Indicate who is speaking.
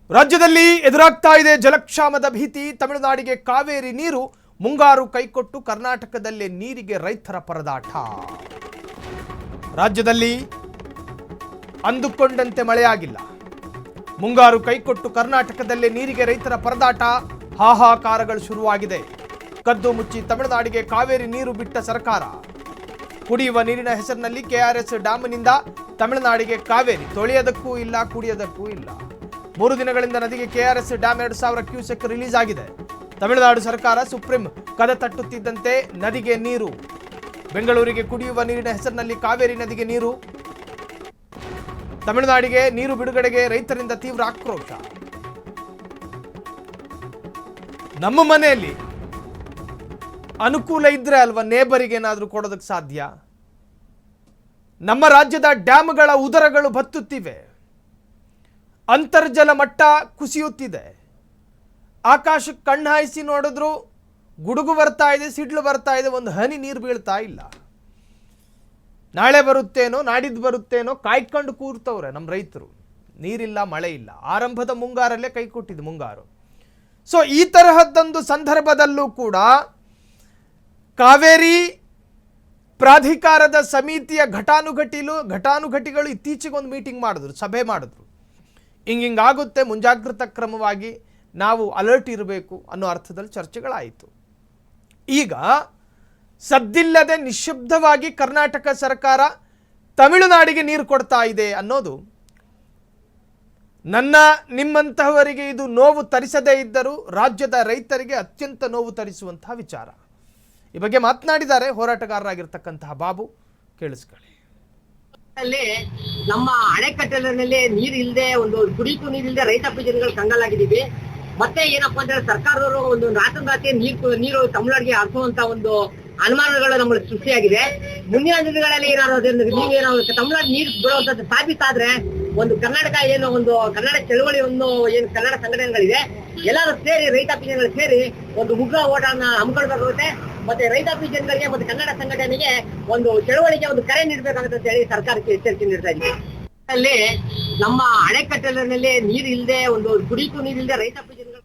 Speaker 1: ರಾಜ್ಯದಲ್ಲಿ ಎದುರಾಗ್ತಾ ಇದೆ ಜಲಕ್ಷಾಮದ ಭೀತಿ. ತಮಿಳುನಾಡಿಗೆ ಕಾವೇರಿ ನೀರು ಮುಂಗಾರು ಕೈಕೊಟ್ಟು ಕರ್ನಾಟಕದಲ್ಲಿ ನೀರಿಗೆ ರೈತರ ಪರದಾಟ. ರಾಜ್ಯದಲ್ಲಿ ಅಂದುಕೊಂಡಂತೆ ಮಳೆಯಾಗಿಲ್ಲ. ಮುಂಗಾರು ಕೈಕೊಟ್ಟು ಕರ್ನಾಟಕದಲ್ಲಿ ನೀರಿಗೆ ರೈತರ ಪರದಾಟ, ಹಾಹಾಕಾರಗಳು ಶುರುವಾಗಿದೆ. ಕದ್ದು ಮುಚ್ಚಿ ತಮಿಳುನಾಡಿಗೆ ಕಾವೇರಿ ನೀರು ಬಿಟ್ಟ ಸರ್ಕಾರ. ಕುಡಿಯುವ ನೀರಿನ ಹೆಸರಿನಲ್ಲಿ ಕೆಆರ್ಎಸ್ ಡ್ಯಾಂನಿಂದ ತಮಿಳುನಾಡಿಗೆ ಕಾವೇರಿ ತೊಳೆಯೋದಕ್ಕೂ ಇಲ್ಲ, ಕುಡಿಯೋದಕ್ಕೂ ಇಲ್ಲ. 3 ದಿನಗಳಿಂದ ನದಿಗೆ ಕೆಆರ್ಎಸ್ ಡ್ಯಾಮ್ 2000 ಕ್ಯೂಸೆಕ್ ರಿಲೀಸ್ ಆಗಿದೆ. ತಮಿಳುನಾಡು ಸರ್ಕಾರ ಸುಪ್ರೀಂ ಕದ ತಟ್ಟುತ್ತಿದ್ದಂತೆ ನದಿಗೆ ನೀರು. ಬೆಂಗಳೂರಿಗೆ ಕುಡಿಯುವ ನೀರಿನ ಹೆಸರಿನಲ್ಲಿ ಕಾವೇರಿ ನದಿಗೆ ನೀರು. ತಮಿಳುನಾಡಿಗೆ ನೀರು ಬಿಡುಗಡೆಗೆ ರೈತರಿಂದ ತೀವ್ರ ಆಕ್ರೋಶ. ನಮ್ಮ ಮನೆಯಲ್ಲಿ ಅನುಕೂಲ ಇದ್ರೆ ಅಲ್ವಾ ನೇಬರಿಗೆ ಏನಾದರೂ ಕೊಡೋದಕ್ಕೆ ಸಾಧ್ಯ. ನಮ್ಮ ರಾಜ್ಯದ ಡ್ಯಾಮ್ಗಳ ಉದರಗಳು ಬತ್ತುತ್ತಿವೆ. ಅಂತರ್ಜಲ ಮಟ್ಟ ಕುಸಿಯುತ್ತಿದೆ. ಆಕಾಶಕ್ಕೆ ಕಣ್ಣಾಯಿಸಿ ನೋಡಿದ್ರು ಗುಡುಗು ಬರ್ತಾ ಇದೆ, ಸಿಡ್ಲು ಬರ್ತಾ ಇದೆ, ಒಂದು ಹನಿ ನೀರು ಬೀಳ್ತಾ ಇಲ್ಲ. ನಾಳೆ ಬರುತ್ತೇನೋ ನಾಡಿದ್ದು ಬರುತ್ತೇನೋ ಕಾಯ್ಕೊಂಡು ಕೂರ್ತವ್ರೆ ನಮ್ಮ ರೈತರು. ನೀರಿಲ್ಲ, ಮಳೆ ಇಲ್ಲ. ಆರಂಭದ ಮುಂಗಾರಲ್ಲೇ ಕೈ ಕೊಟ್ಟಿದ್ದು ಮುಂಗಾರು. ಸೊ ಈ ತರಹದ್ದೊಂದು ಸಂದರ್ಭದಲ್ಲೂ ಕೂಡ ಕಾವೇರಿ ಪ್ರಾಧಿಕಾರದ ಸಮಿತಿಯ ಘಟಾನುಘಟಿಗಳು ಇತ್ತೀಚೆಗೆ ಒಂದು ಮೀಟಿಂಗ್ ಮಾಡಿದ್ರು, ಸಭೆ ಮಾಡಿದ್ರು. ಹಿಂಗಾಗುತ್ತೆ, ಮುಂಜಾಗ್ರತಾ ಕ್ರಮವಾಗಿ ನಾವು ಅಲರ್ಟ್ ಇರಬೇಕು ಅನ್ನೋ ಅರ್ಥದಲ್ಲಿ ಚರ್ಚೆಗಳಾಯಿತು. ಈಗ ಸದ್ದಿಲ್ಲದೆ ನಿಶ್ಶಬ್ದವಾಗಿ ಕರ್ನಾಟಕ ಸರ್ಕಾರ ತಮಿಳುನಾಡಿಗೆ ನೀರು ಕೊಡ್ತಾ ಇದೆ ಅನ್ನೋದು ನಿಮ್ಮಂತಹವರಿಗೆ ಇದು ನೋವು ತರಿಸದೇ ಇದ್ದರೂ ರಾಜ್ಯದ ರೈತರಿಗೆ ಅತ್ಯಂತ ನೋವು ತರಿಸುವಂತಹ ವಿಚಾರ. ಈ ಬಗ್ಗೆ ಮಾತನಾಡಿದ್ದಾರೆ ಹೋರಾಟಗಾರರಾಗಿರ್ತಕ್ಕಂತಹ ಬಾಬು. ಕೇಳಿಸ್ಕೊಳ್ಳಿ.
Speaker 2: ನಮ್ಮ ಅಣೆಕಟ್ಟೆನಲ್ಲಿ ನೀರು ಇಲ್ಲದೆ, ಒಂದು ಕುಡಿಯುವ ನೀರಿಲ್ಲದೆ ರೈತಾಪಿ ಜನಗಳು ಕಂಗಾಲಾಗಿದ್ದೀವಿ. ಮತ್ತೆ ಏನಪ್ಪಾ ಅಂದ್ರೆ ಸರ್ಕಾರದವರು ಒಂದು ರಾತ್ರಿ ನೀರು ತಮಿಳುನಾಡಿಗೆ ಹಾಕುವಂತ ಒಂದು ಅನುಮಾನಗಳು ನಮ್ಮಲ್ಲಿ ಸೃಷ್ಟಿಯಾಗಿದೆ. ಮುಂದಿನ ದಿನಗಳಲ್ಲಿ ನೀವೇನಾದ್ರು ತಮಿಳುನಾಡು ನೀರು ಬಿಡುವಂತದ್ದು ಸಾಬೀತಾದ್ರೆ ಒಂದು ಕರ್ನಾಟಕ ಕನ್ನಡ ಚಳವಳಿ ಏನು ಕನ್ನಡ ಸಂಘಟನೆಗಳಿದೆ ಎಲ್ಲರೂ ಸೇರಿ ರೈತಾಪಿ ಜನಗಳು ಸೇರಿ ಒಂದು ಉಗ್ರ ಓಟನ್ನ ಹಮ್ಮಿಕೊಳ್ಬೇಕಾಗುತ್ತೆ. ಮತ್ತೆ ರೈತಾಪಿ ಜನಗಳಿಗೆ ಮತ್ತೆ ಕನ್ನಡ ಸಂಘಟನೆಗೆ ಒಂದು ಚಳವಳಿಗೆ ಒಂದು ಕರೆ ನೀಡಬೇಕಾಗುತ್ತೆ ಅಂತ ಹೇಳಿ ಸರ್ಕಾರಕ್ಕೆ ಎಚ್ಚರಿಕೆ ನೀಡ್ತಾ ಇದ್ದೀವಿ. ಅಲ್ಲಿ ನಮ್ಮ ಅಣೆಕಟ್ಟೆನಲ್ಲಿ ನೀರು ಇಲ್ಲದೆ, ಒಂದು ಕುಡಿಯುವ ನೀರಿಲ್ಲದೆ ರೈತಾಪಿ